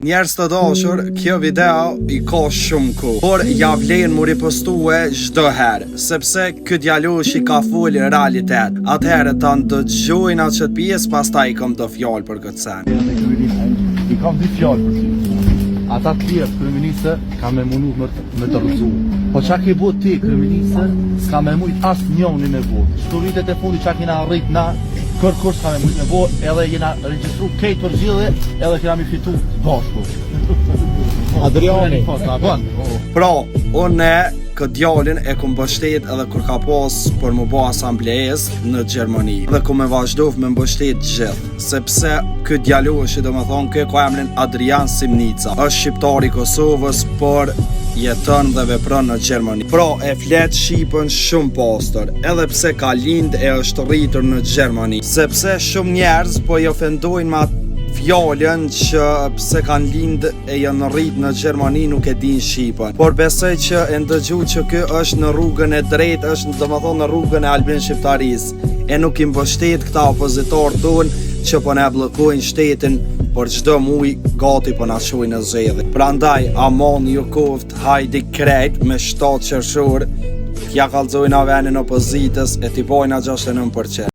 Njerëz të dashur, kjo video i ka shumë ku, por ja vlen mu ripostue çdo herë, sepse ky djalosh i ka fol realitet. Atëherë ta ndëgjojnë atë çet pjesë, pastaj kam do fjalë për këtë sen. I kam dy fjalë për ty. Ata të tjerë kryeministë ka me mundu me të rrëzu. Po qa ke bot ti kryeministë, s'ka me mujt as njoni me bot. Shtuvitet e fundi qa kena rrit na, kërkur s'ka me mujt me bot, edhe jena registru kejt për gjithë, edhe kena mi fitu bashku. Adriani. Pra, unë këtë djalin e kum mbështet edhe kur ka pas për më bë asamblejes në Gjermani. Dhe kum e vazhdov me mbështet gjithë, sepse këtë djalosh, do më thonë, këtë ka emrin Adrian Simnica. Është shqiptar i Kosovës, por jeton dhe vepron në Gjermani. Pra, e flet shqipën shumë pastër, edhe pse ka lind e është rritur në Gjermani. Sepse shumë njerëz po i ofendojnë me atë fjallën që pse kanë lind e janë rrit në Gjermani nuk e din shqipën. Por besoj që e ndëgju që kë është në rrugën e drejtë, është domethënë në rrugën e albin shqiptarisë. E nuk i mbështet këta opozitor tonë që po na bllokojnë shtetin, por çdo muj gati po na çojnë në zgjedhje. Prandaj amon ju koft, hajde krejt me 7 qershor, t'ja kallzojnë venin opozitës e t'i bojnë 69%.